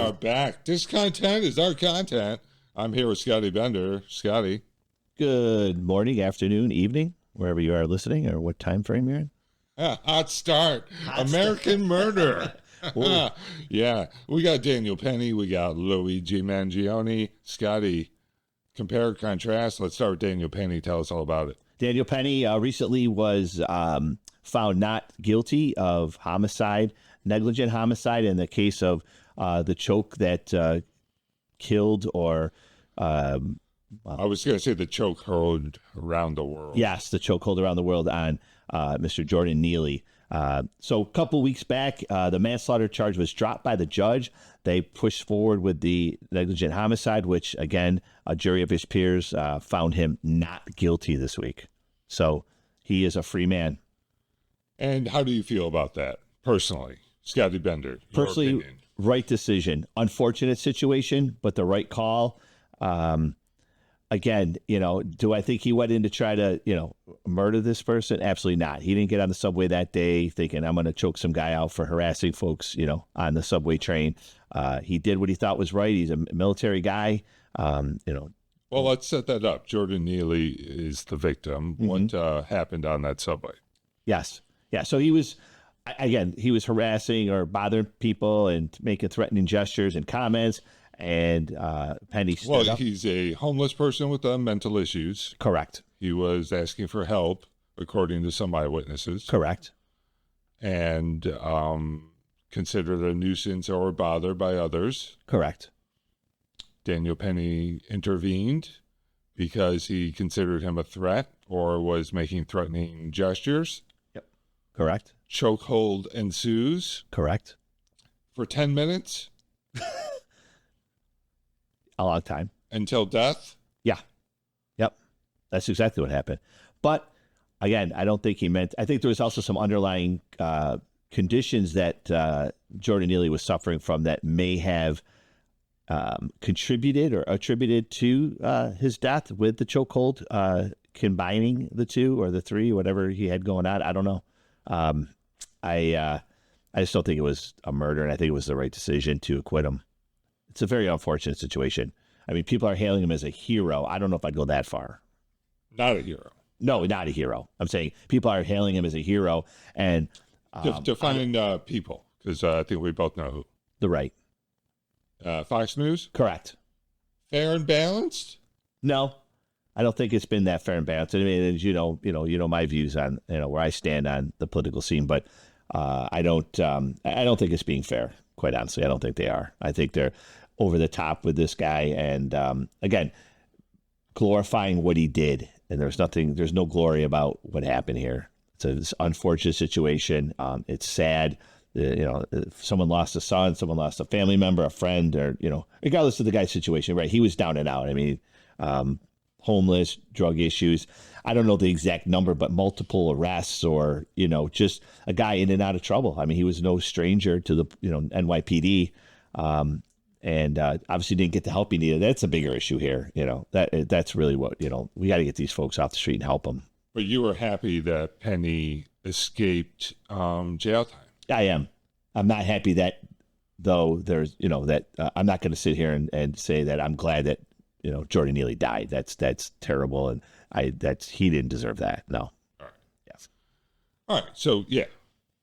are back. DIScontent is our content. I'm here with Scotty Bender. Scotty. Good morning, afternoon, evening, wherever you are listening or what time frame you're in. Hot start. American murder. Yeah. We got Daniel Penny. We got Luigi Mangione. Scotty, compare, contrast. Let's start with Daniel Penny. Tell us all about it. Daniel Penny recently was found not guilty of homicide, negligent homicide in the case of the choke that killed or... I was going to say the chokehold around the world. Yes, the chokehold around the world on Mr. Jordan Neely. So a couple weeks back, the manslaughter charge was dropped by the judge. They pushed forward with the negligent homicide, which, again, a jury of his peers found him not guilty this week. So he is a free man. And how do you feel about that, personally? Scotty Bender, personally, right decision. Unfortunate situation, but the right call. Again, do I think he went in to try to, murder this person? Absolutely not. He didn't get on the subway that day thinking I'm going to choke some guy out for harassing folks, on the subway train. He did what he thought was right. He's a military guy. Well, let's set that up. Jordan Neely is the victim. Mm-hmm. What happened on that subway? Yes. Yeah. So he was harassing or bothering people and making threatening gestures and comments. And Penny stood up. He's a homeless person with mental issues. Correct. He was asking for help, according to some eyewitnesses. Correct. And considered a nuisance or bothered by others. Correct. Daniel Penny intervened because he considered him a threat or was making threatening gestures. Yep. Correct. Chokehold ensues. Correct. For 10 minutes. A long time. Until death? Yeah. Yep. That's exactly what happened. But again, I don't think he meant, I think there was also some underlying conditions that Jordan Neely was suffering from that may have contributed or attributed to his death with the chokehold, combining the two or the three, whatever he had going on. I don't know. I just don't think it was a murder, and I think it was the right decision to acquit him. It's a very unfortunate situation. I mean, people are hailing him as a hero. I don't know if I'd go that far. Not a hero. No, not a hero. I'm saying people are hailing him as a hero. And define people, because I think we both know who. The right. Fox News? Correct. Fair and balanced? No, I don't think it's been that fair and balanced. I mean, as you know my views on where I stand on the political scene, but I don't think it's being fair. Quite honestly, I don't think they are. I think they're over the top with this guy, and again, glorifying what he did. And there's no glory about what happened here. It's an unfortunate situation. It's sad. If someone lost a son, someone lost a family member, a friend, or regardless of the guy's situation, right? He was down and out. I mean, homeless, drug issues. I don't know the exact number, but multiple arrests or, just a guy in and out of trouble. I mean, he was no stranger to the, NYPD, and obviously didn't get the help he needed. That's a bigger issue here. That's really what, we got to get these folks off the street and help them. But you were happy that Penny escaped jail time. I am. I'm not happy that, though, there's, that I'm not going to sit here and say that I'm glad that, Jordan Neely died. That's terrible. And he didn't deserve that. No. All right. Yes. All right. So, yeah,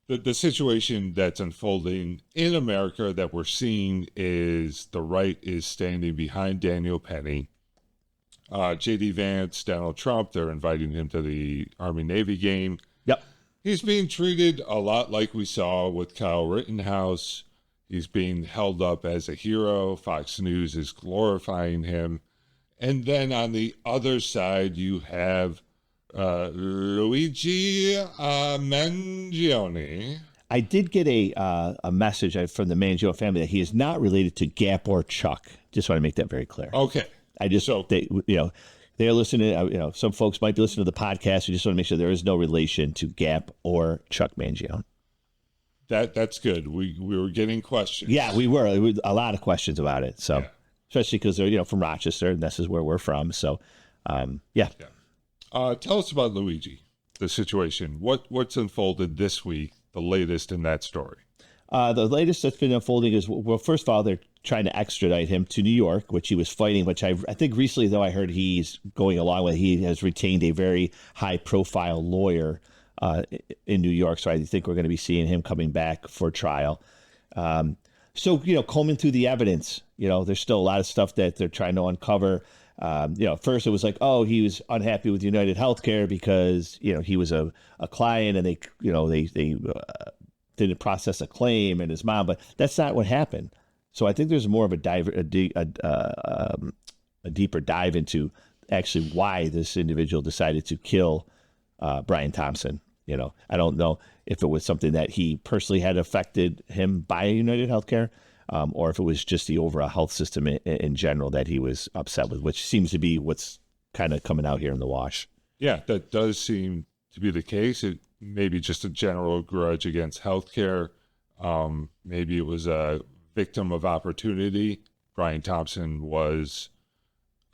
the situation that's unfolding in America that we're seeing is the right is standing behind Daniel Penny. J.D. Vance, Donald Trump, they're inviting him to the Army-Navy game. Yep. He's being treated a lot like we saw with Kyle Rittenhouse. He's being held up as a hero. Fox News is glorifying him. And then on the other side, you have Luigi Mangione. I did get a message from the Mangione family that he is not related to Gap or Chuck. Just want to make that very clear. Okay. They're listening. Some folks might be listening to the podcast. We just want to make sure there is no relation to Gap or Chuck Mangione. That's good. We were getting questions. Yeah, we were. A lot of questions about it. So. Yeah. Especially because they're, from Rochester, and this is where we're from. So, yeah. Tell us about Luigi, the situation. What's unfolded this week, the latest in that story? The latest that's been unfolding is, well, first of all, they're trying to extradite him to New York, which he was fighting, which I think recently, though, I heard he's going along with. He has retained a very high-profile lawyer in New York, so I think we're going to be seeing him coming back for trial. So, combing through the evidence, there's still a lot of stuff that they're trying to uncover. At first it was like, oh, he was unhappy with United Healthcare because, he was a client and they didn't process a claim and his mom, but that's not what happened. So I think there's more of a deeper dive into actually why this individual decided to kill Brian Thompson. I don't know if it was something that he personally had affected him by United Healthcare, or if it was just the overall health system in general that he was upset with, which seems to be what's kind of coming out here in the wash. Yeah, that does seem to be the case. It may be just a general grudge against healthcare. Maybe it was a victim of opportunity. Brian Thompson was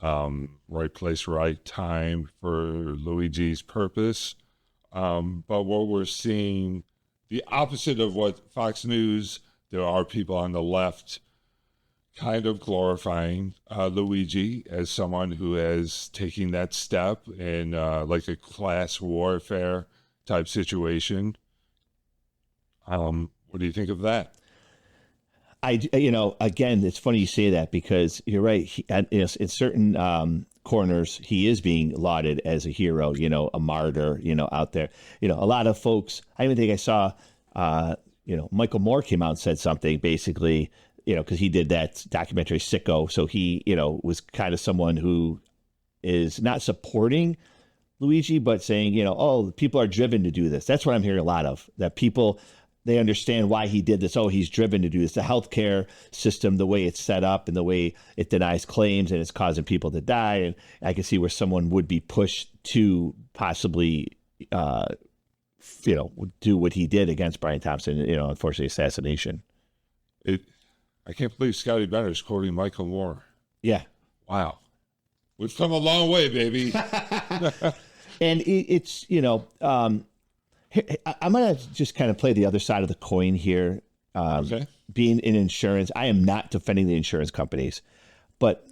right place, right time for Luigi's purpose. But what we're seeing, the opposite of what Fox News, there are people on the left kind of glorifying Luigi as someone who is taking that step in like a class warfare type situation. What do you think of that? Again, it's funny you say that because you're right. In certain corners, he is being lauded as a hero, a martyr, out there. A lot of folks, I even think I saw, Michael Moore came out and said something basically, because he did that documentary Sicko. So he, was kind of someone who is not supporting Luigi, but saying, oh, people are driven to do this. That's what I'm hearing a lot of, that people, they understand why he did this. Oh, he's driven to do this. The healthcare system, the way it's set up and the way it denies claims and it's causing people to die. And I can see where someone would be pushed to possibly, do what he did against Brian Thompson, unfortunately, assassination. I can't believe Scotty Benner is quoting Michael Moore. Yeah. Wow. We've come a long way, baby. And it's, I'm going to just kind of play the other side of the coin here. Okay. Being in insurance, I am not defending the insurance companies, but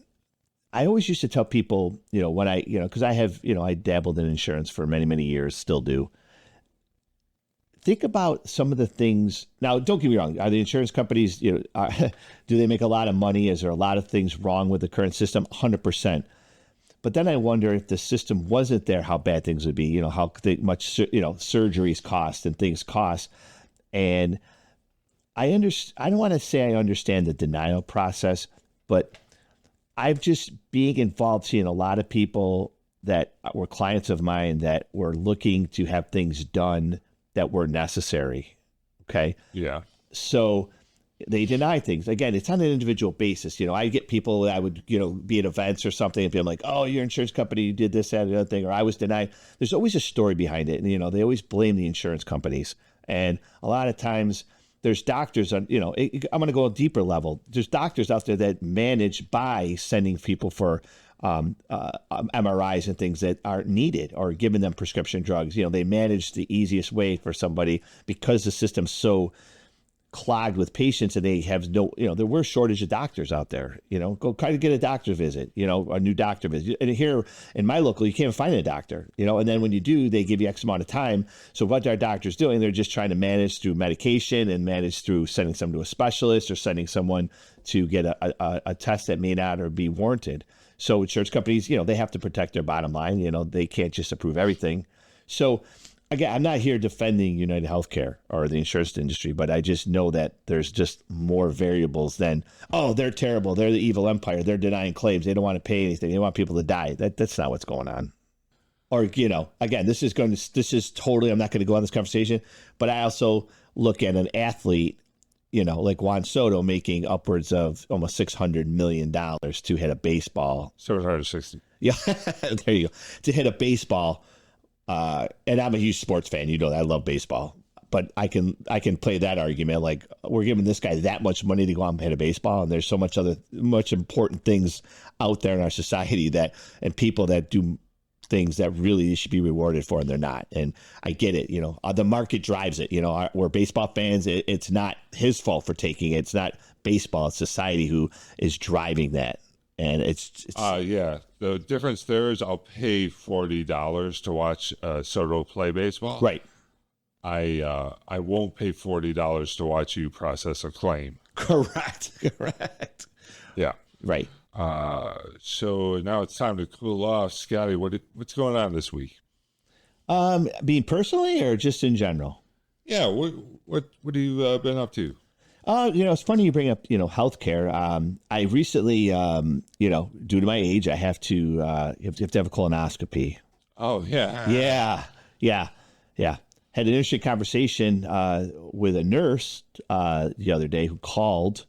I always used to tell people, when I, because I have, I dabbled in insurance for many, many years, still do. Think about some of the things. Now, don't get me wrong. Are the insurance companies, do they make a lot of money? Is there a lot of things wrong with the current system? 100%. But then I wonder if the system wasn't there, how bad things would be, how much, surgeries cost and things cost. And I don't want to say I understand the denial process, but I've just being involved, seeing a lot of people that were clients of mine that were looking to have things done that were necessary. Okay. Yeah. So they deny things. Again, it's on an individual basis. I get people that I would, be at events or something and be like, oh, your insurance company, you did this, that, and the other thing, or I was denied. There's always a story behind it. And, they always blame the insurance companies. And a lot of times there's doctors on, I'm going to go a deeper level. There's doctors out there that manage by sending people for MRIs and things that aren't needed or giving them prescription drugs. They manage the easiest way for somebody because the system's so clogged with patients and they have no, there were shortage of doctors out there, go try to get a doctor visit, a new doctor visit. And here in my local, you can't find a doctor, and then when you do, they give you X amount of time. So what are doctors doing? They're just trying to manage through medication and manage through sending someone to a specialist or sending someone to get a test that may not or be warranted. So insurance companies, they have to protect their bottom line. They can't just approve everything. So again, I'm not here defending United Healthcare or the insurance industry, but I just know that there's just more variables than, oh, they're terrible. They're the evil empire. They're denying claims. They don't want to pay anything. They want people to die. That's not what's going on. Or, again, this is totally, I'm not going to go on this conversation, but I also look at an athlete, like Juan Soto making upwards of almost $600 million to hit a baseball. 760. Yeah, there you go. To hit a baseball. And I'm a huge sports fan. I love baseball, but I can play that argument. Like, we're giving this guy that much money to go out and hit a baseball, and there's so much important things out there in our society and people that do things that really should be rewarded for, and they're not. And I get it. The market drives it. We're baseball fans. It's not his fault for taking it. It's not baseball. It's society who is driving that. And it's yeah. The difference there is I'll pay $40 to watch Soto play baseball. Right. I won't pay $40 to watch you process a claim. Correct. Yeah. Right. So now it's time to cool off. Scotty, what's going on this week? Being personally or just in general? Yeah. What have you been up to? It's funny you bring up, healthcare. I recently, due to my age, I have to, you have to have a colonoscopy. Oh, yeah. Yeah. Had an interesting conversation with a nurse the other day who called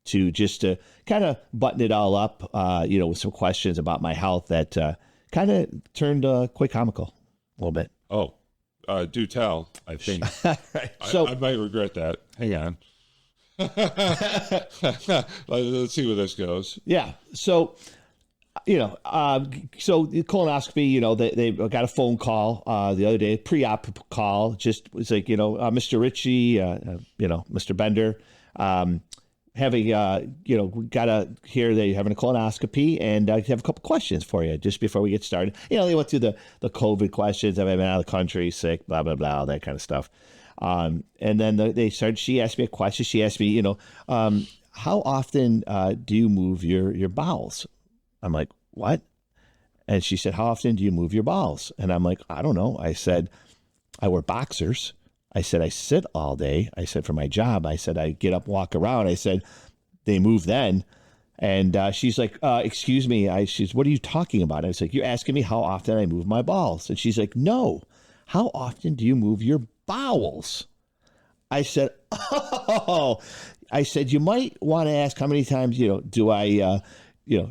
to just to kind of button it all up, with some questions about my health that kind of turned quite comical a little bit. Oh, do tell, I think. Right. So I might regret that. Hang on. Let's see where this goes. Yeah. So, so the colonoscopy, they got a phone call the other day, pre-op call, just was like, Mr. Ritchie, Mr. Bender, having, gotta hear that you're having a colonoscopy, and I have a couple questions for you just before we get started. They went through the COVID questions. Have I been out of the country, sick, blah, blah, blah, all that kind of stuff. And then she asked me a question. She asked me, how often do you move your bowels? I'm like, what? And she said, how often do you move your bowels? And I'm like, I don't know. I said, I wear boxers. I said, I sit all day. I said, for my job. I said, I get up, walk around. I said, they move then. And she's like, excuse me. She's, what are you talking about? I was like, you're asking me how often I move my balls. And she's like, no. How often do you move your bowels? I said, oh. I said, you might want to ask how many times, do I,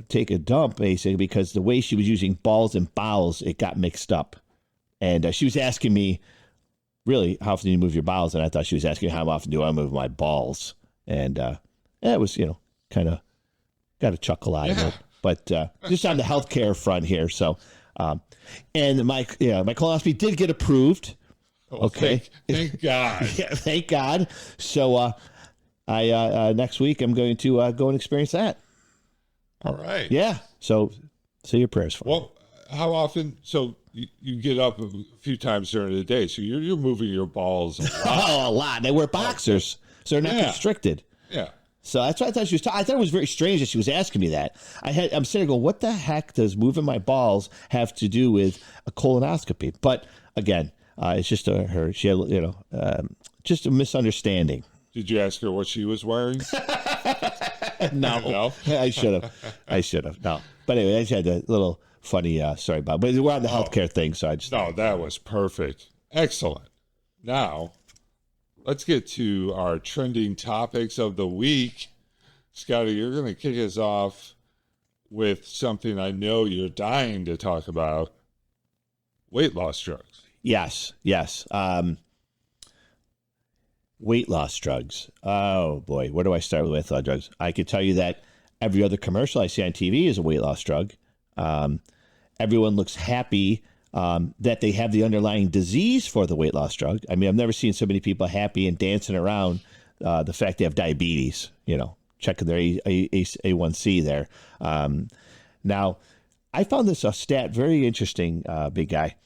take a dump, basically, because the way she was using balls and bowels, it got mixed up. And she was asking me, really, how often do you move your bowels? And I thought she was asking how often do I move my balls? And it was, kind of got a chuckle out of it. But just on the healthcare front here. So, and my colonoscopy did get approved. Oh, okay. Thank God. Yeah, thank God. So I next week I'm going to go and experience that. All right. Yeah. So say your prayers for me. Well, how often? So you get up a few times during the day. So you're moving your balls a lot. Oh, a lot. They wear boxers, so they're not constricted. Yeah. So that's what I thought she was talking. I thought it was very strange that she was asking me that. I'm sitting there going, what the heck does moving my balls have to do with a colonoscopy? But again, it's just her. She had, just a misunderstanding. Did you ask her what she was wearing? No. I should have. No. But anyway, I just had a little funny story about it. But we're on the healthcare thing, so I just... No, that was perfect. Excellent. Now, let's get to our trending topics of the week. Scotty, you're going to kick us off with something I know you're dying to talk about. Weight loss drugs. Yes. Weight loss drugs. Oh, boy. Where do I start with weight loss drugs? I could tell you that every other commercial I see on TV is a weight loss drug. Everyone looks happy that they have the underlying disease for the weight loss drug. I mean, I've never seen so many people happy and dancing around the fact they have diabetes, checking their A1C there. Now, I found this stat very interesting, big guy.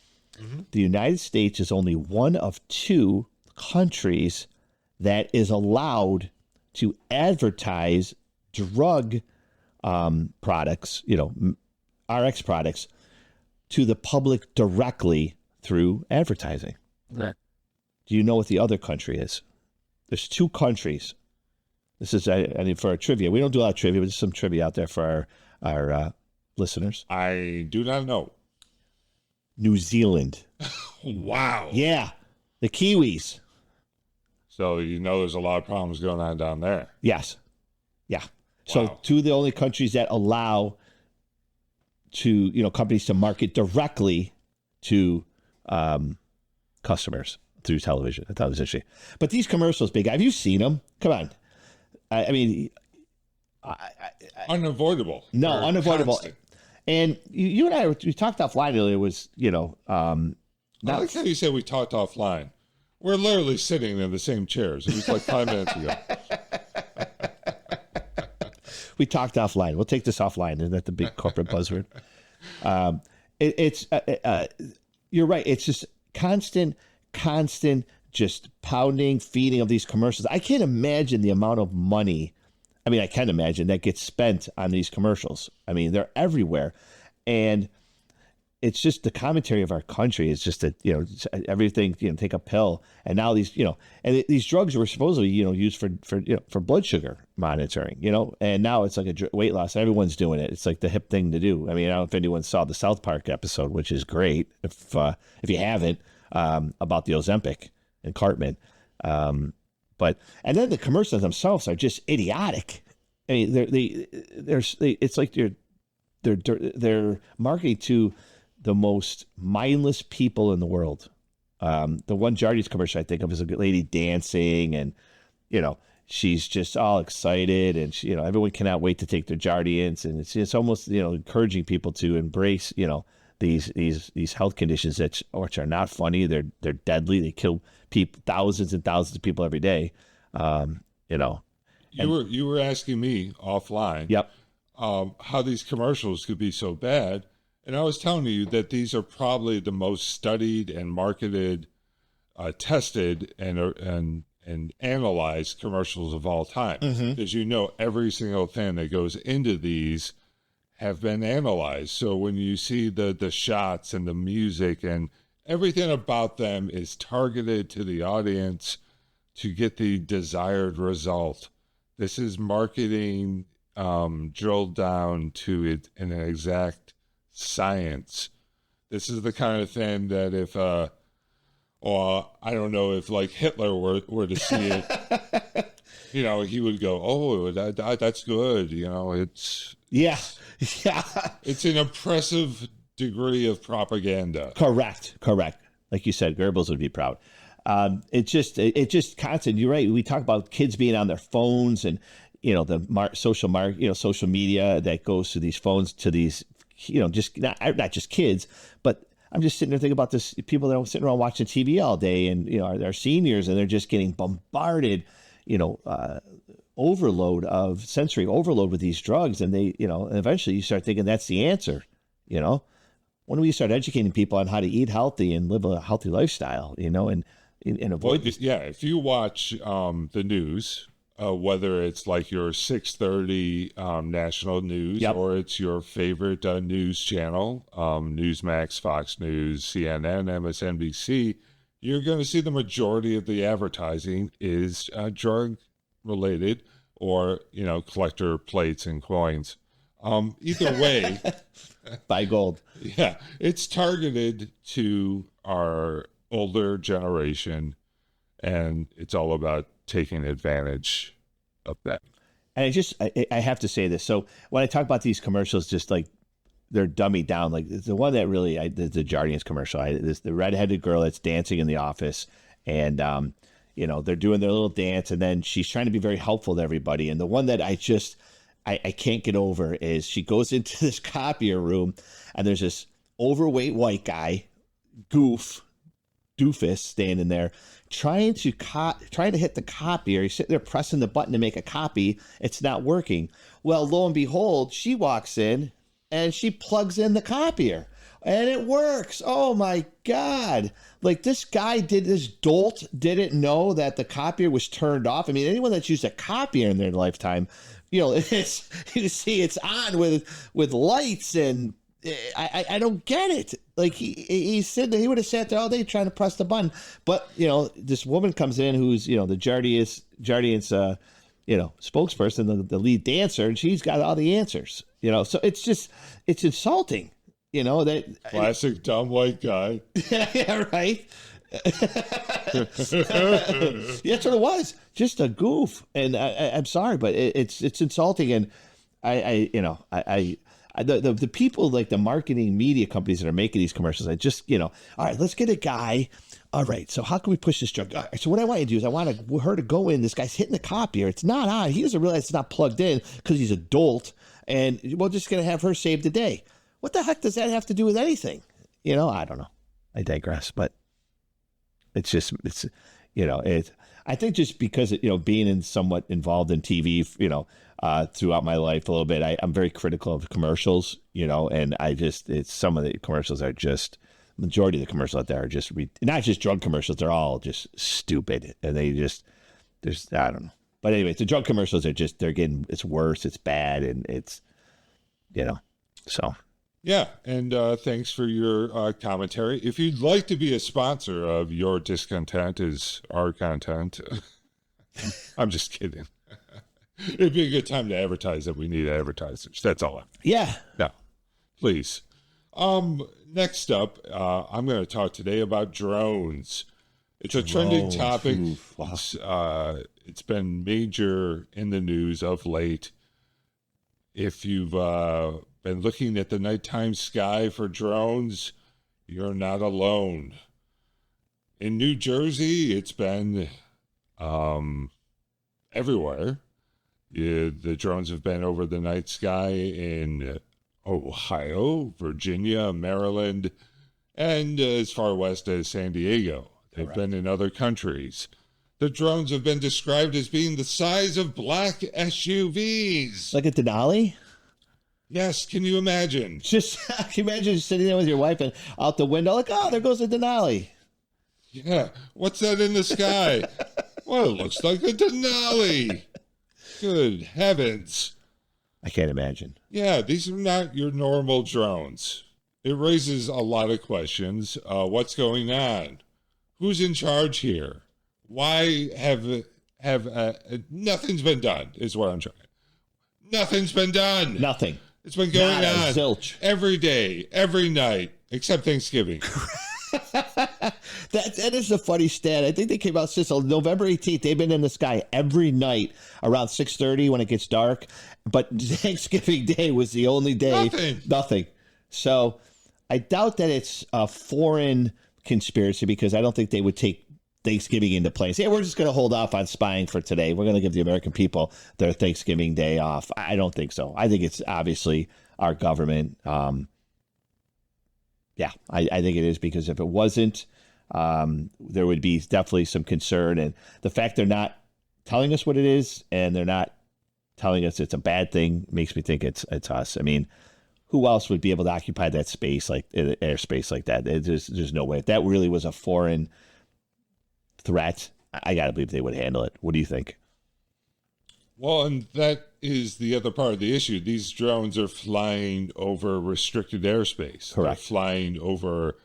Mm-hmm. The United States is only one of 2 countries that is allowed to advertise drug products, RX products, to the public directly through advertising. Right. Do you know what the other country is? There's 2 countries. This is, for our trivia. We don't do a lot of trivia, but there's some trivia out there for our listeners. I do not know. New Zealand. Wow. Yeah. The Kiwis. So there's a lot of problems going on down there. Yes. Yeah. So 2 of the only countries that allow companies to market directly to customers through television. I thought it was interesting. But these commercials, big guy, have you seen them? Come on. I mean, unavoidable. No, unavoidable. Constant. And you and I, we talked offline earlier, was, I like how you said we talked offline. We're literally sitting in the same chairs. It was like 5 minutes ago. We talked offline. We'll take this offline. Isn't that the big corporate buzzword? You're right. It's just constant, just pounding, feeding of these commercials. I can't imagine the amount of money. I mean, I can imagine that gets spent on these commercials. I mean, they're everywhere. And it's just the commentary of our country is just that, everything, take a pill. And now these, and these drugs were supposedly, used for blood sugar monitoring, and now it's like a weight loss. Everyone's doing it. It's like the hip thing to do. I mean, I don't know if anyone saw the South Park episode, which is great. If you haven't, about the Ozempic and Cartman. And then the commercials themselves are just idiotic. I mean, it's like they're marketing to the most mindless people in the world. The one Jardy's commercial I think of is a lady dancing, and she's just all excited, and she, everyone cannot wait to take their Jardians, and it's almost encouraging people to embrace these health conditions which are not funny. They're deadly. They kill people, thousands and thousands of people every day. You were asking me offline. Yep. How these commercials could be so bad. And I was telling you that these are probably the most studied and marketed, tested and analyzed commercials of all time. Because every single thing that goes into these have been analyzed. So when you see the shots and the music and everything about them is targeted to the audience to get the desired result. This is marketing drilled down to it in an exact science. This is the kind of thing that if I don't know, if like Hitler were to see it, he would go, oh, that's good. It's it's an impressive degree of propaganda. Correct. Like you said, Goebbels would be proud. It just constant. You're right. We talk about kids being on their phones and the social media that goes to these phones, to these just not just kids, but I'm just sitting there thinking about this. People that are sitting around watching TV all day, and they're seniors, and they're just getting bombarded, sensory overload with these drugs, and they, and eventually you start thinking that's the answer. When do we start educating people on how to eat healthy and live a healthy lifestyle? And avoid. Well, yeah, if you watch the news. Whether it's like your 6:30 national news, yep, or it's your favorite news channel, Newsmax, Fox News, CNN, MSNBC, you're going to see the majority of the advertising is drug related, or collector plates and coins. Either way, buy gold. Yeah, it's targeted to our older generation, and it's all about taking advantage of that. And I have to say this. So when I talk about these commercials, just like they're dummied down, like the one that really, the Jardians commercial, the redheaded girl that's dancing in the office, and they're doing their little dance, and then she's trying to be very helpful to everybody. And the one that I can't get over is she goes into this copier room, and there's this overweight white guy, doofus, standing there trying to hit the copier. He's sitting there pressing the button to make a copy. It's not working. Well, lo and behold, she walks in and she plugs in the copier, and it works. Oh my God. Like, this dolt didn't know that the copier was turned off. I mean, anyone that's used a copier in their lifetime, it's, you see it's on with lights, and I don't get it. Like, he's sitting there, he would have sat there all day trying to press the button. But, this woman comes in who's, the Jardian's spokesperson, the lead dancer, and she's got all the answers, so it's insulting, that classic dumb white guy. Yeah, right. That's what it was. Just a goof. And I'm sorry, but it's insulting. And the people, like the marketing media companies that are making these commercials, I just, all right, let's get a guy. All right, so how can we push this drug? All right, so what I want to do is I want her to go in. This guy's hitting the copier. It's not on. He doesn't realize it's not plugged in because he's a dolt. And we're just going to have her save the day. what the heck does that have to do with anything? You know, I don't know. I digress, but it's I think just because, being somewhat involved in TV, throughout my life a little bit, I'm very critical of commercials, and some of the commercials are just, majority of the commercials out there are just, not just drug commercials, they're all just stupid. And I don't know. But anyway, the drug commercials are just, it's worse, it's bad, and it's, so. Yeah, and thanks for your commentary. If you'd like to be a sponsor of Your DIScontent is Our Content, I'm just kidding. It'd be a good time to advertise that we need advertisers. That's all. Yeah. No, please. Next up, I'm going to talk today about drones. It's a trending topic. Oof, wow. It's been major in the news of late. If you've been looking at the nighttime sky for drones, you're not alone. In New Jersey, it's been everywhere. The drones have been over the night sky in Ohio, Virginia, Maryland, and as far west as San Diego. They've been in other countries. The drones have been described as being the size of black SUVs. Like a Denali? Yes, can you imagine? Can you imagine sitting there with your wife and out the window, like, oh, there goes a Denali. Yeah, what's that in the sky? Well, it looks like a Denali. Good heavens. I can't imagine. Yeah, these are not your normal drones. It raises a lot of questions. What's going on? Who's in charge here? Why have nothing's been done, is what I'm trying. Nothing's been done. Nothing. It's been going on zilch. Every day, every night, except Thanksgiving. That is a funny stat. I think they came out since November 18th. They've been in the sky every night around 6:30 when it gets dark. But Thanksgiving Day was the only day. Nothing. So I doubt that it's a foreign conspiracy, because I don't think they would take Thanksgiving into place. Yeah, we're just going to hold off on spying for today. We're going to give the American people their Thanksgiving Day off. I don't think so. I think it's obviously our government. Yeah, I think it is, because if it wasn't, there would be definitely some concern. And the fact they're not telling us what it is, and they're not telling us it's a bad thing, makes me think it's us. I mean, who else would be able to occupy that space, like airspace like that? There's no way. If that really was a foreign threat, I got to believe they would handle it. What do you think? Well, and that is the other part of the issue. These drones are flying over restricted airspace. Correct. They're flying over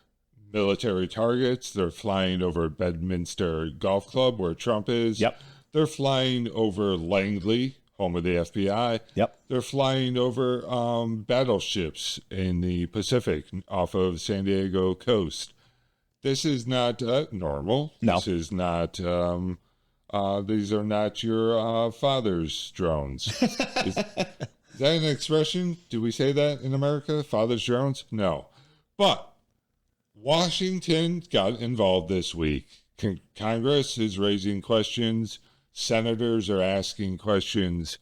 military targets. They're flying over Bedminster Golf Club, where Trump is. Yep. They're flying over Langley, home of the FBI. Yep. They're flying over battleships in the Pacific off of San Diego coast. This is not normal. No. This is not, these are not your father's drones. Is that an expression? Do we say that in America? Father's drones? No. But Washington got involved this week. Congress is raising questions. Senators are asking questions.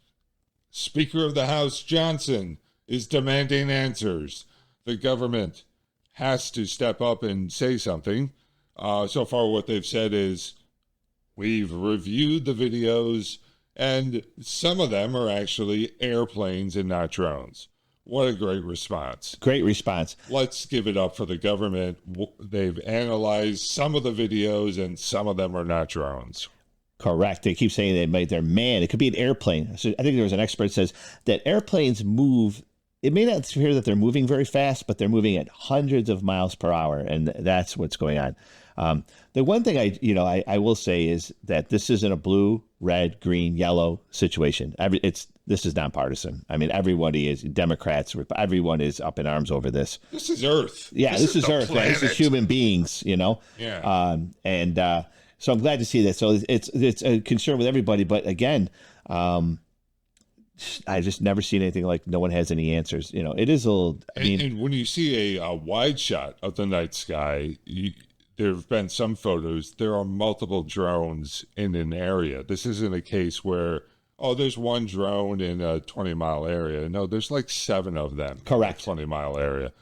Speaker of the House Johnson is demanding answers. The government has to step up and say something. So far, what they've said is, we've reviewed the videos, and some of them are actually airplanes and not drones. What a great response. Great response. Let's give it up for the government. They've analyzed some of the videos, and some of them are not drones. Correct. They keep saying they're manned. It could be an airplane. So I think there was an expert that says that airplanes move. It may not appear that they're moving very fast, but they're moving at hundreds of miles per hour, and that's what's going on. The one thing I will say is that this isn't a blue, red, green, yellow situation. This is nonpartisan. I mean, everybody is Democrats. Everyone is up in arms over this. This is Earth. Yeah, this is Earth. This is human beings. Yeah. So I'm glad to see that. So it's a concern with everybody. But again, I just never seen anything like no one has any answers. It is a little. And when you see a wide shot of the night sky, there have been some photos. There are multiple drones in an area. This isn't a case where oh, there's one drone in a 20-mile area. No, there's like 7 of them. Correct. 20-mile area.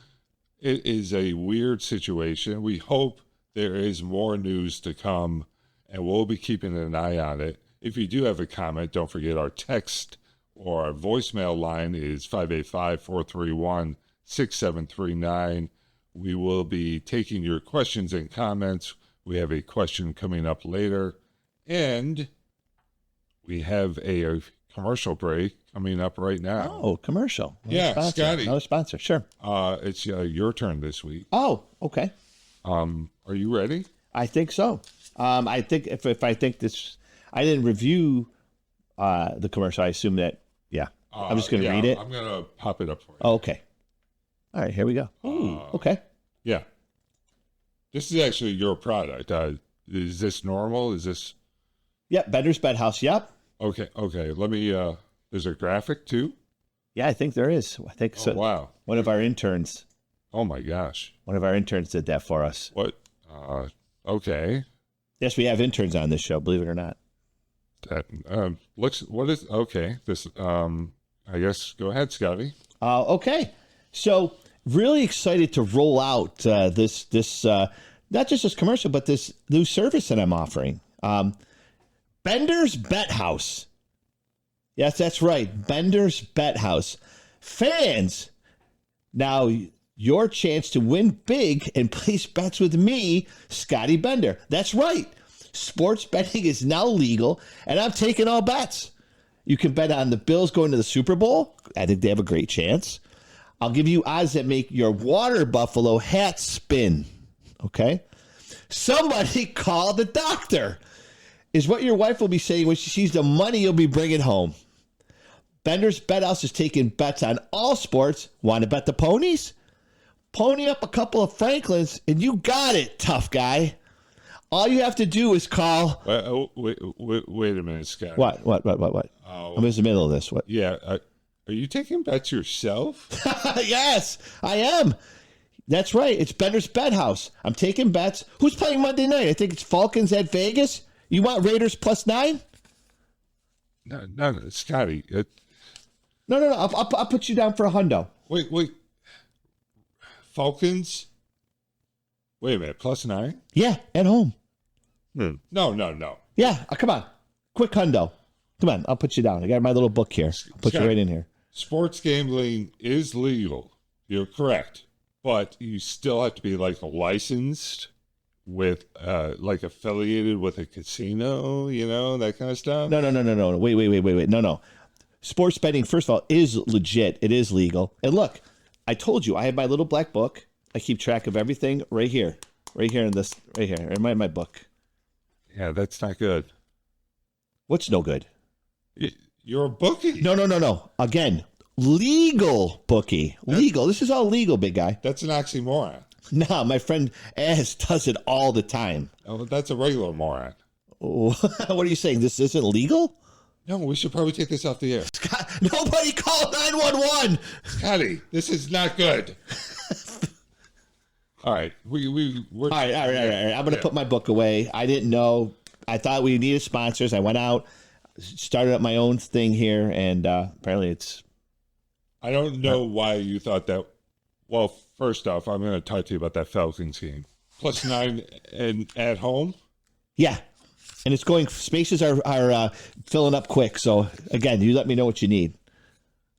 It is a weird situation. We hope there is more news to come, and we'll be keeping an eye on it. If you do have a comment, don't forget our text or our voicemail line is 585-431-6739. We will be taking your questions and comments. We have a question coming up later, and we have a commercial break coming up right now. Oh, commercial. Scotty. Another sponsor, sure. It's your turn this week. Oh, okay. Are you ready? I think so. I think if I think this, I didn't review the commercial. I assume that, yeah. I'm just going to read it. I'm going to pop it up for you. Oh, okay. All right, here we go. Ooh, okay. Yeah. This is actually your product. Is this normal? Is this? Yep, Bender's Bed House. Yep. Okay. Let me, there's a graphic too? Yeah, I think there is. I think so. Wow. One of our interns. Oh my gosh. One of our interns did that for us. What? Okay. Yes, we have interns on this show, believe it or not. That okay. This, I guess, go ahead, Scotty. Okay. So really excited to roll out this not just this commercial, but this new service that I'm offering. Bender's Bet House. Yes, that's right. Bender's Bet House. Fans, now your chance to win big and place bets with me, Scotty Bender. That's right. Sports betting is now legal, and I'm taking all bets. You can bet on the Bills going to the Super Bowl. I think they have a great chance. I'll give you odds that make your water buffalo hat spin. Okay? Somebody call the doctor, is what your wife will be saying when she sees the money you'll be bringing home. Bender's Bet House is taking bets on all sports. Want to bet the ponies? Pony up a couple of Franklins, and you got it, tough guy. All you have to do is call. Wait a minute, Scott. What? Oh, I'm in the middle of this. What? Yeah. Are you taking bets yourself? Yes, I am. That's right. It's Bender's Bet House. I'm taking bets. Who's playing Monday night? I think it's Falcons at Vegas. You want Raiders +9? No, Scotty. No. I'll put you down for a hundo. Wait. Falcons? Wait a minute. +9? Yeah, at home. No. Yeah, come on. Quick hundo. Come on, I'll put you down. I got my little book here. I'll put you right in here. Sports gambling is legal. You're correct. But you still have to be like licensed with, like affiliated with a casino, that kind of stuff. No. Wait. No. Sports betting, first of all, is legit. It is legal. And look, I told you, I have my little black book. I keep track of everything right here in my book. Yeah, that's not good. What's no good? You're a bookie. No. Again, legal bookie. Legal. This is all legal, big guy. That's an oxymoron. No, my friend Az does it all the time. Oh, that's a regular moron. What are you saying? This isn't legal? No, we should probably take this off the air. Scott, nobody call 911. Scotty, this is not good. All right, we're all right. I'm going to put my book away. I didn't know. I thought we needed sponsors. I went out, started up my own thing here, and apparently it's. I don't know why you thought that. Well, first off, I'm going to talk to you about that Falcons game. +9 and at home. Yeah, and it's going. Spaces are filling up quick. So again, you let me know what you need.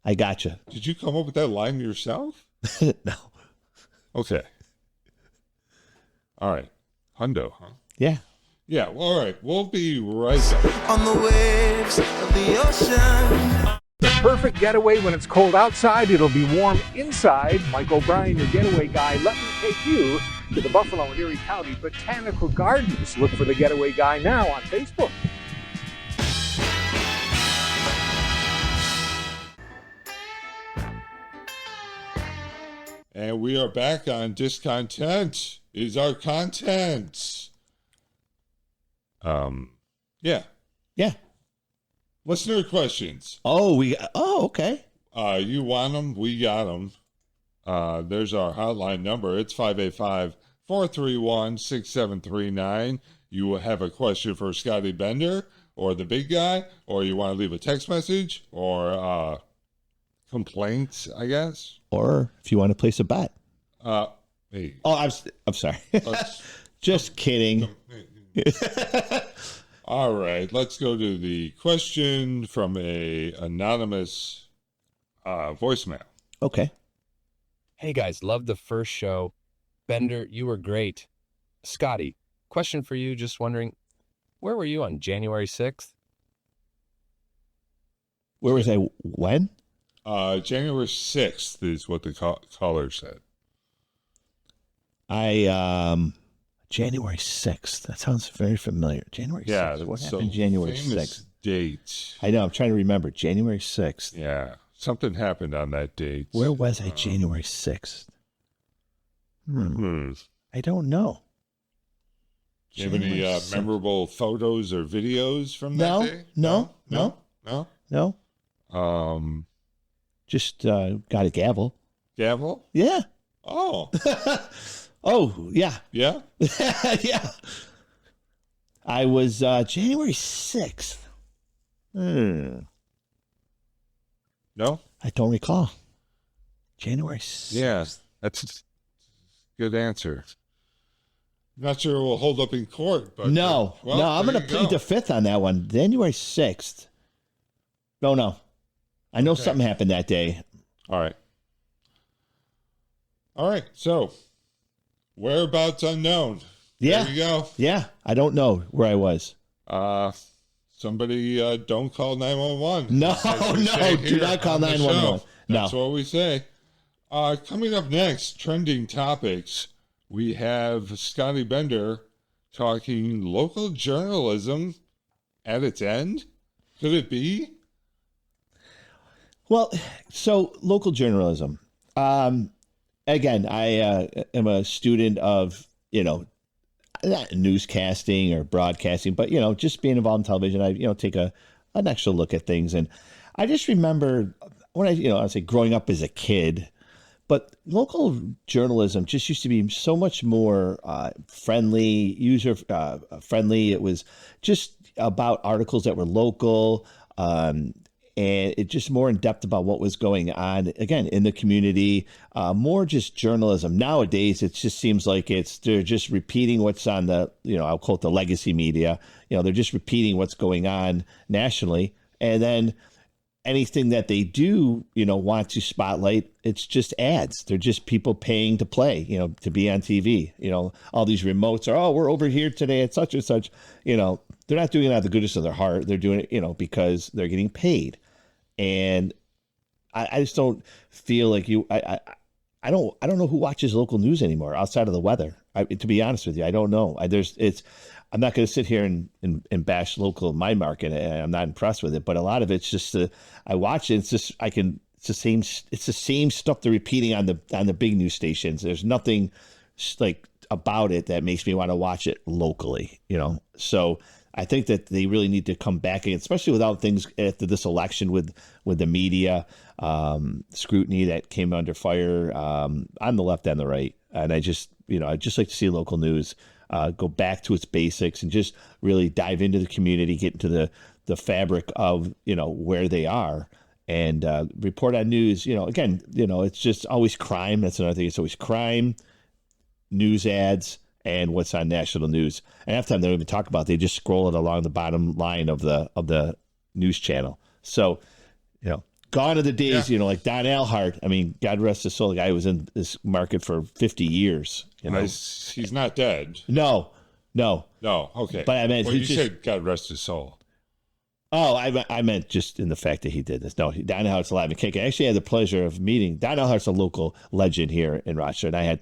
I gotcha. Did you come up with that line yourself? No. Okay. All right. Hundo, huh? Yeah. Yeah. Well, all right. We'll be right back. On the waves of the ocean. The perfect getaway when it's cold outside. It'll be warm inside. Mike O'Brien, your getaway guy. Let me take you to the Buffalo and Erie County Botanical Gardens. Look for the getaway guy now on Facebook. And we are back on DIScontent is our content. Yeah. Listener questions. Okay. You want them? We got them. There's our hotline number. It's 585-431-6739. You will have a question for Scotty Bender, or the big guy, or you want to leave a text message or complaints, I guess. Or if you want to place a bet. Hey, Oh, I'm sorry. Just kidding. All right, let's go to the question from a anonymous voicemail. Okay. Hey guys, loved the first show. Bender, you were great. Scotty, question for you, just wondering, where were you on January 6th? Where was I? When? January 6th is what the caller said. January 6th. That sounds very familiar. January 6th. What happened January 6th? Date. I know. I'm trying to remember. January 6th. Yeah. Something happened on that date. Where was I January 6th? I don't know. Do you have any memorable photos or videos from that day? No. Just got a gavel. Gavel? Yeah. Oh. Oh, yeah. Yeah? Yeah. I was January 6th. No? I don't recall. January 6th. Yeah, that's a good answer. Not sure it will hold up in court, but No, I'm going to plead the fifth on that one. January 6th. No. I know something happened that day. All right. So, whereabouts unknown. Yeah. There you go. Yeah. I don't know where I was. Somebody don't call 911. No, do not call 911. That's No. what we say. Coming up next, trending topics, we have Scotty Bender talking local journalism at its end. Could it be? Well, so local journalism. Again, I am a student of, not newscasting or broadcasting, but, just being involved in television. I, take an extra look at things. And I just remember when I say growing up as a kid, but local journalism just used to be so much more friendly, user friendly. It was just about articles that were local, and it just more in depth about what was going on, again, in the community, more just journalism. Nowadays, it just seems like they're just repeating what's on the, I'll call it the legacy media. They're just repeating what's going on nationally. And then anything that they do, want to spotlight, it's just ads. They're just people paying to play, to be on TV. All these remotes are, we're over here today at such and such. They're not doing it out of the goodness of their heart. They're doing it, because they're getting paid. And I just don't feel like I don't know who watches local news anymore outside of the weather. To be honest with you, I don't know. I'm not going to sit here and bash local in my market. I'm not impressed with it, but a lot of it's just I watch it. It's just it's the same stuff they're repeating on the big news stations. There's nothing like about it that makes me want to watch it locally. So I think that they really need to come back, especially without things after this election with the media scrutiny that came under fire on the left and the right. And I'd just like to see local news go back to its basics and just really dive into the community, get into the fabric of, where they are and report on news. Again, it's just always crime. That's another thing. It's always crime, news ads, and what's on national news. And half the time they don't even talk about it. They just scroll it along the bottom line of the news channel. So, gone are the days, like Don Alhart. I mean, God rest his soul. The guy was in this market for 50 years. He's not dead. No. Okay. But I meant, you said God rest his soul. Oh, I meant just in the fact that he did this. No, Don Alhart's alive and kicking. I actually had the pleasure of meeting. Don Alhart's a local legend here in Rochester, and I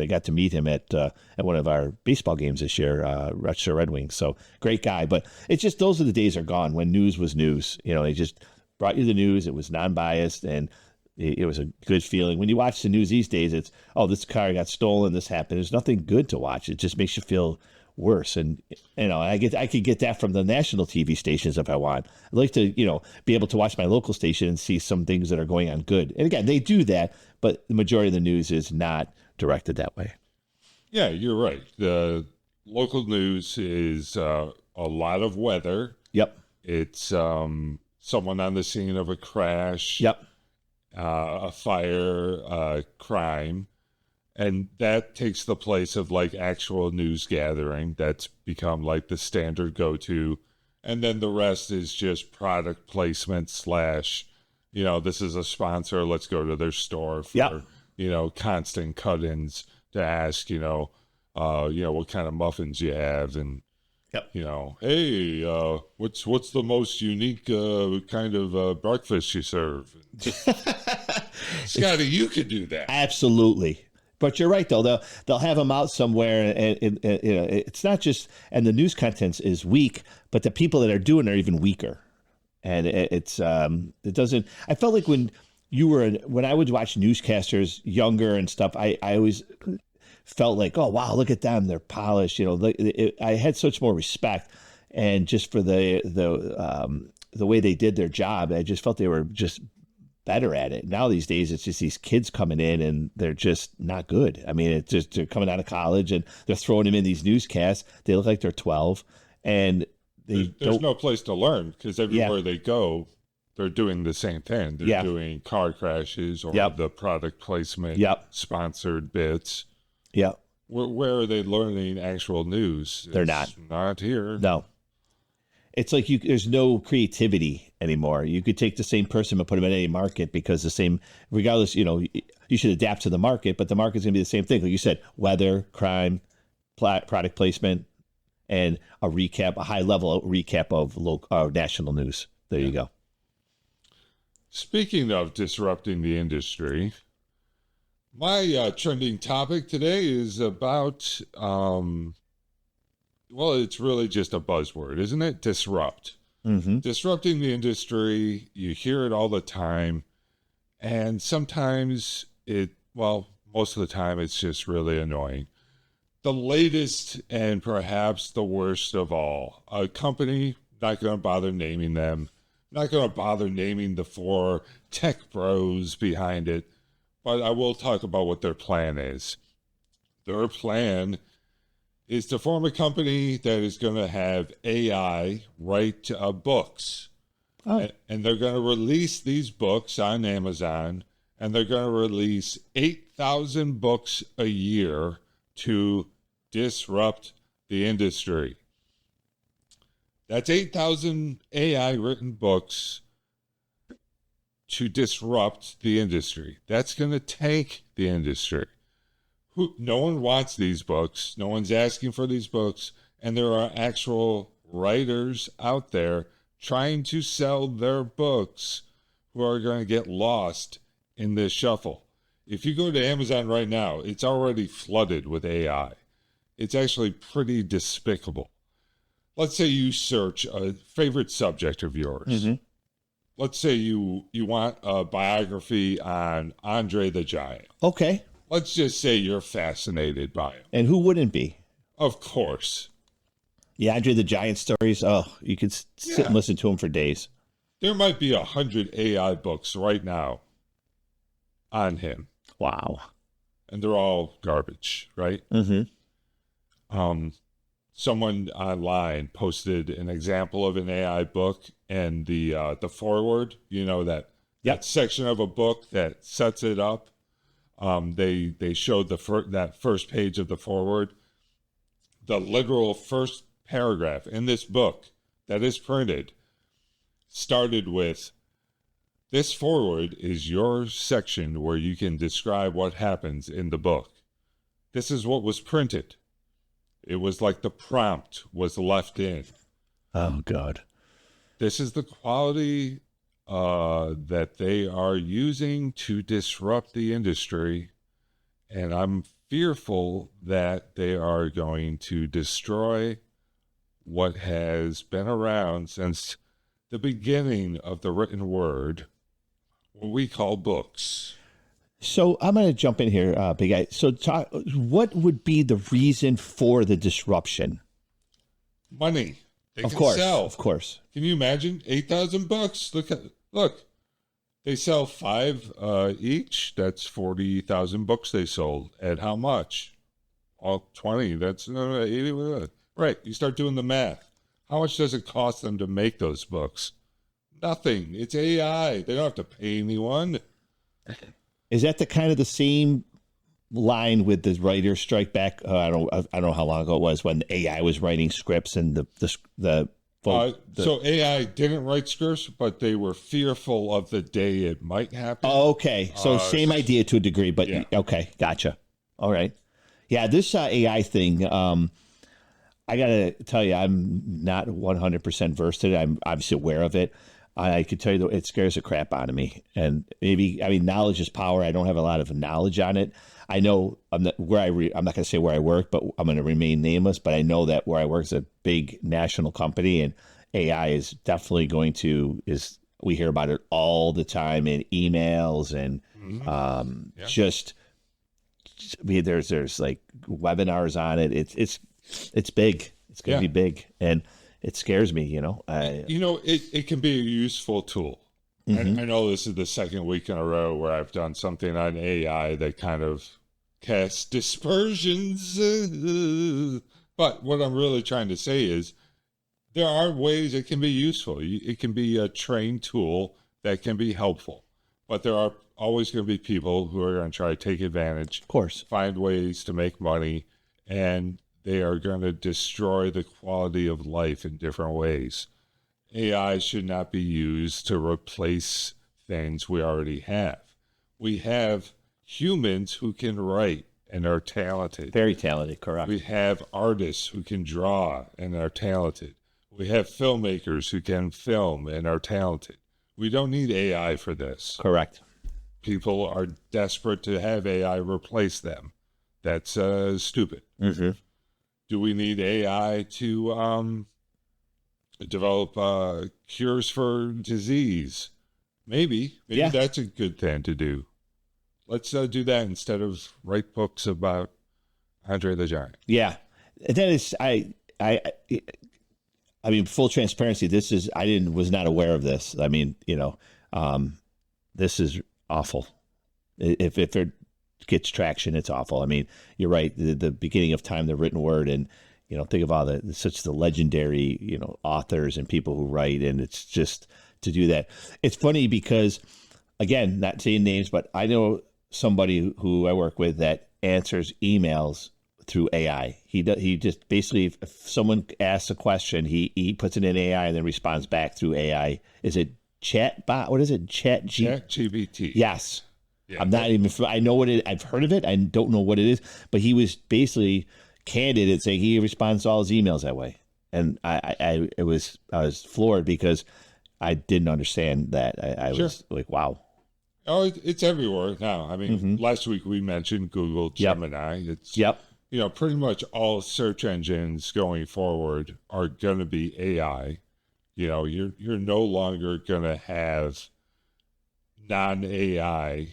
got to meet him at one of our baseball games this year, Rochester Red Wings. So great guy. But it's just those are the days are gone when news was news. They just brought you the news. It was non-biased, and it was a good feeling. When you watch the news these days, it's, this car got stolen, this happened. There's nothing good to watch. It just makes you feel worse. And I could get that from the national TV stations if I want. I'd like to be able to watch my local station and see some things that are going on good. And again, they do that, but the majority of the news is not directed that way. Yeah, you're right. The local news is a lot of weather, Yep. It's someone on the scene of a crash. Yep. A fire, a crime. And that takes the place of like actual news gathering. That's become like the standard go-to. And then the rest is just product placement / this is a sponsor. Let's go to their store for, constant cut-ins to ask, what kind of muffins you have. And, hey, what's the most unique kind of breakfast you serve? Scotty, you could do that. Absolutely. But you're right, though. They'll have them out somewhere, and it's not just. And the news content is weak, but the people that are doing it are even weaker. And it doesn't. I felt like when I would watch newscasters younger and stuff, I always felt like, oh wow, look at them, they're polished. I had such more respect, and just for the way they did their job, I just felt they were just better at it. Now these days, it's just these kids coming in and they're just not good. I mean, it's just they're coming out of college and they're throwing them in these newscasts. They look like they're 12, and there's no place to learn because everywhere they go, they're doing the same thing. They're doing car crashes or the product placement, sponsored bits. Yeah. Where are they learning actual news? They're not here. No. It's like there's no creativity anymore. You could take the same person and put them in any market because regardless, you should adapt to the market, but the market's going to be the same thing. Like you said, weather, crime, product placement, and a high level recap of local, national news. There you go. Speaking of disrupting the industry, my trending topic today is about, it's really just a buzzword, isn't it? Disrupt. Mm-hmm. Disrupting the industry, you hear it all the time. And sometimes most of the time, it's just really annoying. The latest and perhaps the worst of all, a company, not going to bother naming them, not going to bother naming the 4 tech bros behind it, but I will talk about what their plan is. Their plan is to form a company that is going to have AI write books. Oh. And they're going to release these books on Amazon, and they're going to release 8,000 books a year to disrupt the industry. That's 8,000 AI written books to disrupt the industry. That's going to tank the industry. No one wants these books. No one's asking for these books. And there are actual writers out there trying to sell their books who are going to get lost in this shuffle. If you go to Amazon right now, it's already flooded with AI. It's actually pretty despicable. Let's say you search a favorite subject of yours. Mm-hmm. Let's say you want a biography on Andre the Giant. Okay. Let's just say you're fascinated by him. And who wouldn't be? Of course. Yeah, Andre the Giant stories. Oh, you could sit and listen to them for days. There might be 100 AI books right now on him. Wow. And they're all garbage, right? Mm-hmm. Someone online posted an example of an AI book, and the foreword, that section of a book that sets it up. They showed that first page of the foreword. The literal first paragraph in this book that is printed started with, "This foreword is your section where you can describe what happens in the book." This is what was printed. It was like the prompt was left in. Oh, God. This is the quality that they are using to disrupt the industry. And I'm fearful that they are going to destroy what has been around since the beginning of the written word, what we call books. So I'm going to jump in here, Big Guy. So what would be the reason for the disruption? Money. They of can course, sell. Of course. Can you imagine? 8,000 bucks. Look. They sell 5 each. That's 40,000 books they sold. At how much? All 20. That's 80. Right. You start doing the math. How much does it cost them to make those books? Nothing. It's AI. They don't have to pay anyone. Is that the kind of the same line with the writer's strike back? I don't know how long ago it was when AI was writing scripts and so AI didn't write scripts, but they were fearful of the day it might happen. Oh, okay. So same idea to a degree, but yeah. Okay, gotcha. All right. Yeah, this AI thing, I got to tell you, I'm not 100% versed in it. I'm obviously aware of it. I could tell you that it scares the crap out of me. And maybe, I mean, knowledge is power. I don't have a lot of knowledge on it. I know I'm not going to say where I work, but I'm going to remain nameless. But I know that where I work is a big national company, and AI is definitely we hear about it all the time in emails and there's like webinars on it. It's big. It's going to be big, and it scares me. It can be a useful tool. Mm-hmm. I know this is the second week in a row where I've done something on AI that kind of casts dispersions. But what I'm really trying to say is there are ways it can be useful. It can be a trained tool that can be helpful. But there are always going to be people who are going to try to take advantage. Of course. Find ways to make money, and they are going to destroy the quality of life in different ways. AI should not be used to replace things we already have. We have humans who can write and are talented. Very talented, correct. We have artists who can draw and are talented. We have filmmakers who can film and are talented. We don't need AI for this. Correct. People are desperate to have AI replace them. That's stupid. Mm-hmm. Do we need AI to develop cures for disease? Maybe that's a good thing to do. Let's do that instead of write books about Andre the Giant. Yeah, that is I mean, full transparency. Was not aware of this. I mean, this is awful. If it gets traction, it's awful. I mean, you're right. The beginning of time, the written word, and think of all the legendary authors and people who write, and it's just to do that. It's funny because, again, not saying names, but I know somebody who I work with that answers emails through AI. He just basically, if someone asks a question, he puts it in AI and then responds back through AI. Is it chatbot? What is it? ChatGPT. Yes. Yeah. I'm not even. I know what it. I've heard of it. I don't know what it is. But he was basically candid at saying he responds to all his emails that way, and I was floored because I didn't understand that. I was like, wow. Oh, it's everywhere now. I mean, last week we mentioned Google Gemini. It's pretty much all search engines going forward are going to be AI. You're no longer going to have non-AI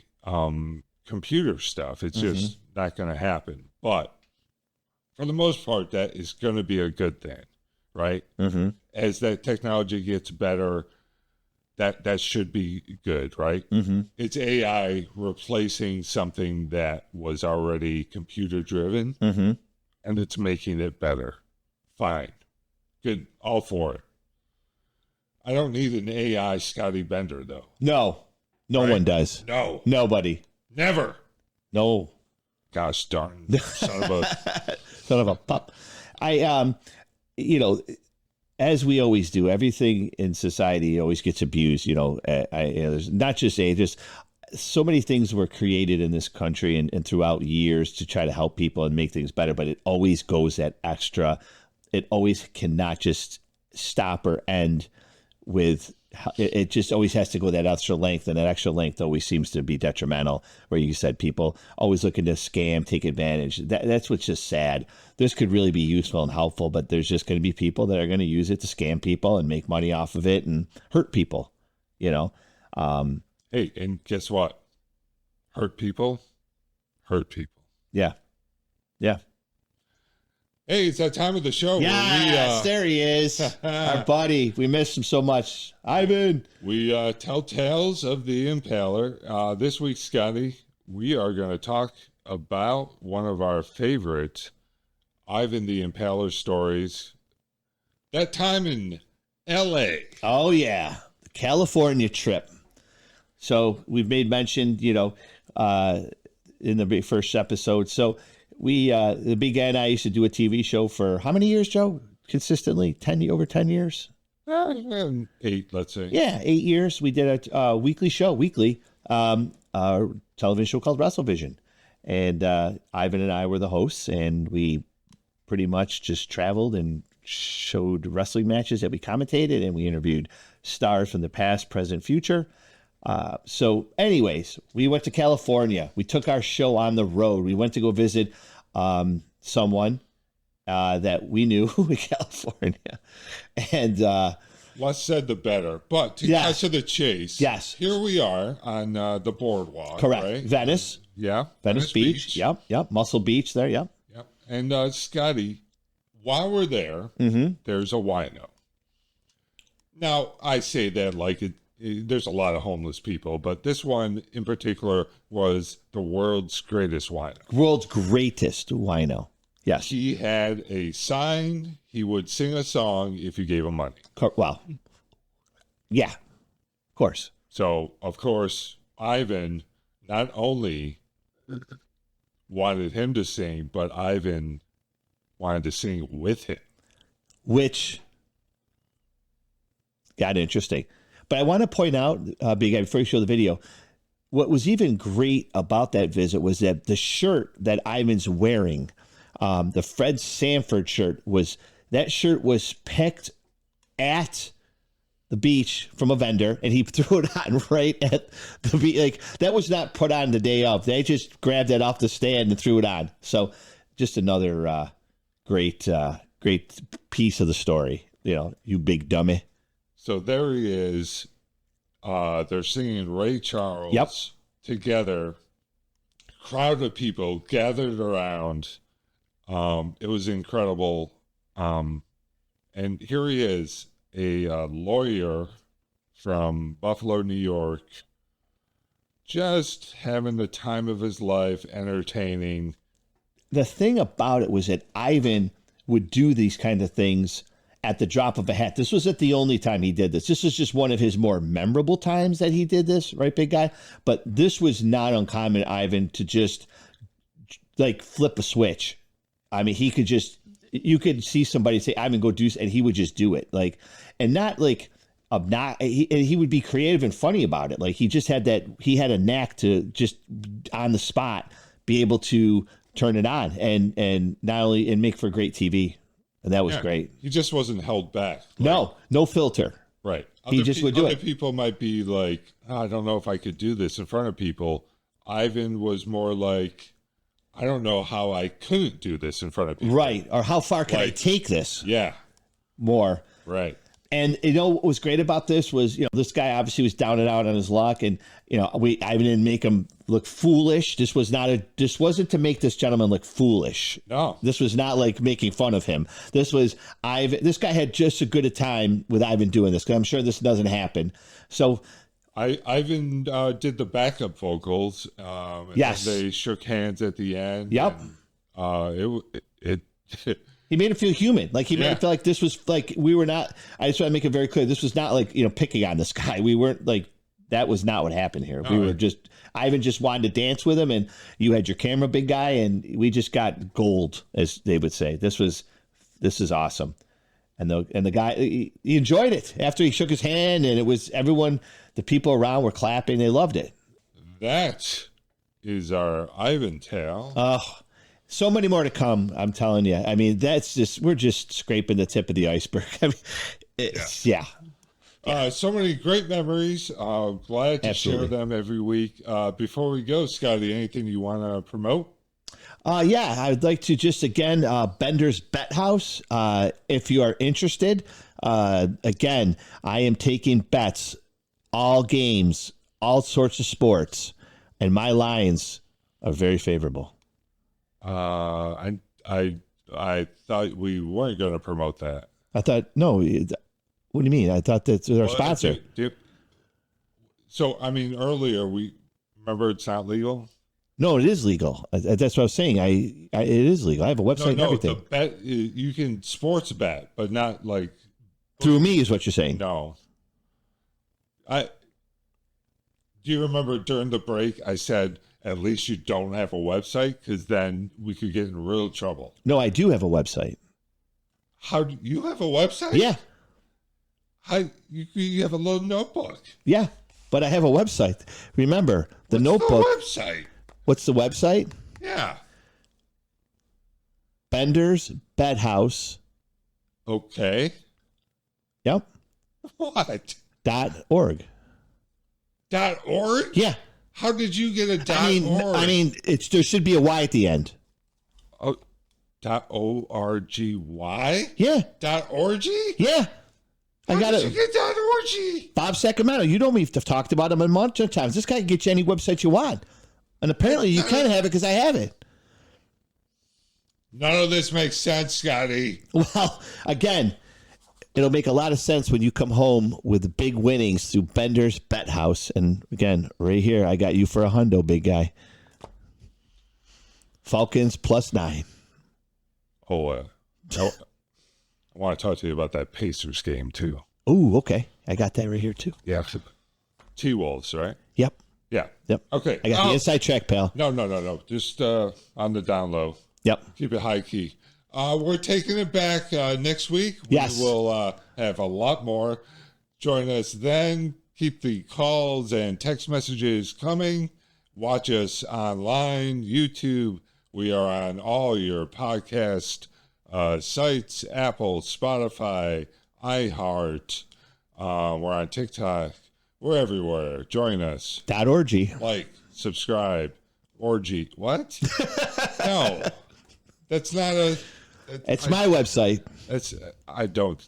computer stuff. It's just not going to happen. But for the most part, that is going to be a good thing, right? Mm-hmm. As that technology gets better, that should be good, right? Mm-hmm. It's AI replacing something that was already computer driven, and it's making it better. Fine. Good. All for it. I don't need an AI Scotty Bender, though. No one does. No. Nobody. Never. No. Gosh darn. Son of a pup. As we always do, everything in society always gets abused. There's not just just so many things were created in this country and throughout years to try to help people and make things better, but it always goes that extra. It always cannot just stop or end with. It just always has to go that extra length, and that extra length always seems to be detrimental. Where you said people always looking to scam, take advantage. That's what's just sad. This could really be useful and helpful, but there's just going to be people that are going to use it to scam people and make money off of it and hurt people. Hey, and guess what? Hurt people. Yeah. Hey, it's that time of the show. Yes, there he is. Our buddy. We missed him so much. Ivan. We tell tales of the Impaler. This week, Scotty, we are going to talk about one of our favorite Ivan the Impaler stories That time in L.A. Oh, yeah. The California trip. So we've made mention, in the first episode. So the big guy and I used to do a TV show for how many years, Joe? Consistently? Over 10 years? 8, let's say. Yeah, 8 years. We did a weekly television show called WrestleVision. And Ivan and I were the hosts, and we pretty much just traveled and showed wrestling matches that we commentated, and we interviewed stars from the past, present, future. So anyways, we went to California. We took our show on the road. We went to go visit someone that we knew in California. And less said, the better. But to cut to the chase, yes, here we are on the boardwalk. Correct. Right? Venice. Yeah. Venice Beach. Yep. Muscle Beach there. Yep. And Scotty, while we're there, there's a wino. Now, I say that like there's a lot of homeless people, but this one in particular was the world's greatest wino. World's greatest wino. Yes. He had a sign. He would sing a song if you gave him money. Well, yeah, of course. So, of course, Ivan not only wanted him to sing, but Ivan wanted to sing with him. Which got interesting. But I want to point out, Big Guy, before you show the video, what was even great about that visit was that the shirt that Ivan's wearing, the Fred Sanford shirt, was picked at the beach from a vendor, and he threw it on right at the beach. Like, that was not put on the day of. They just grabbed it off the stand and threw it on. So just another great piece of the story. You big dummy. So there he is. They're singing Ray Charles together. Crowd of people gathered around. It was incredible. And here he is, a lawyer from Buffalo, New York, just having the time of his life, entertaining. The thing about it was that Ivan would do these kind of things at the drop of a hat. This wasn't the only time he did this. This was just one of his more memorable times that he did this, right, big guy? But this was not uncommon, Ivan, to just like flip a switch. I mean, you could see somebody say, Ivan, go do, and he would just do it. Like, and not like, he would be creative and funny about it. Like, he had a knack to just on the spot be able to turn it on and not only, and make for great TV. And that was great. He just wasn't held back. No filter. Right. He just would do it. Other people might be like, I don't know if I could do this in front of people. Ivan was more like, I don't know how I couldn't do this in front of people. Right. Or how far can I take this? Yeah. More. Right. And what was great about this was, this guy obviously was down and out on his luck, and I didn't make him look foolish. This wasn't to make this gentleman look foolish. No. This was not like making fun of him. This was Ivan. This guy had just as good a time with Ivan doing this, because I'm sure this doesn't happen. So Ivan did the backup vocals. Yes. They shook hands at the end. Yep. And, he made it feel human. Like, he made it feel like this was like, we were not, I just want to make it very clear. This was not like, picking on this guy. We weren't like, that was not what happened here. We were just, Ivan just wanted to dance with him, and you had your camera, big guy, and we just got gold, as they would say. This is awesome. And the guy, he enjoyed it after he shook his hand, and it was everyone, the people around were clapping. They loved it. That is our Ivan tale. Oh, so many more to come, I'm telling you. I mean, we're just scraping the tip of the iceberg. I mean, it's, so many great memories. Glad to share them every week. Before we go, Scotty, anything you want to promote? I'd like to just, again, Bender's Bet House. If you are interested, again, I am taking bets, all games, all sorts of sports, and my lines are very favorable. I thought we weren't going to promote that. I thought, no, what do you mean? I thought that's our sponsor. So, I mean, earlier remember it's not legal? No, it is legal. That's what I was saying. It is legal. I have a website and everything. The bet, you can sports bet, but not like Through me is what you're saying. No. Do you remember during the break I said, at least you don't have a website, because then we could get in real trouble? No, I do have a website. How do you have a website? Yeah. You have a little notebook. Yeah. But I have a website. Remember, the What's notebook. the website? What's the website? Yeah. Bender's Bed House. Okay. Yep. What? .org. .org? Yeah. How did you get a .org? I mean, there should be a Y at the end. Oh, .orgy? Yeah. .org? Yeah. How I got did you it. get .org? Bob Sacramento. You know me. I've talked about him a bunch of times. This guy can get you any website you want. And apparently you kind of have it because I have it. None of this makes sense, Scotty. Well, again, it'll make a lot of sense when you come home with big winnings through Bender's Bet House. And again, right here, I got you for a hundo, big guy. Falcons +9. Oh, I want to talk to you about that Pacers game, too. Ooh, okay. I got that right here, too. Yeah. T-Wolves, right? Yep. Yeah. Yep. Okay. I got the inside track, pal. No. Just on the down low. Yep. Keep it high key. We're taking it back next week. Yes. We will have a lot more. Join us then. Keep the calls and text messages coming. Watch us online, YouTube. We are on all your podcast sites, Apple, Spotify, iHeart. We're on TikTok. We're everywhere. Join us. .org. Like, subscribe. Orgy. What? No. That's not a... It's my website. I don't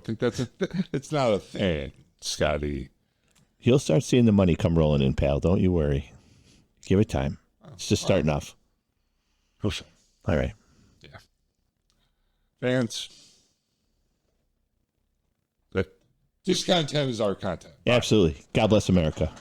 think that's it's not a thing, Scotty. You'll start seeing the money come rolling in, pal. Don't you worry. Give it time. It's just starting off. All right. Yeah. Fans, DIScontent is our content. Absolutely. God bless America.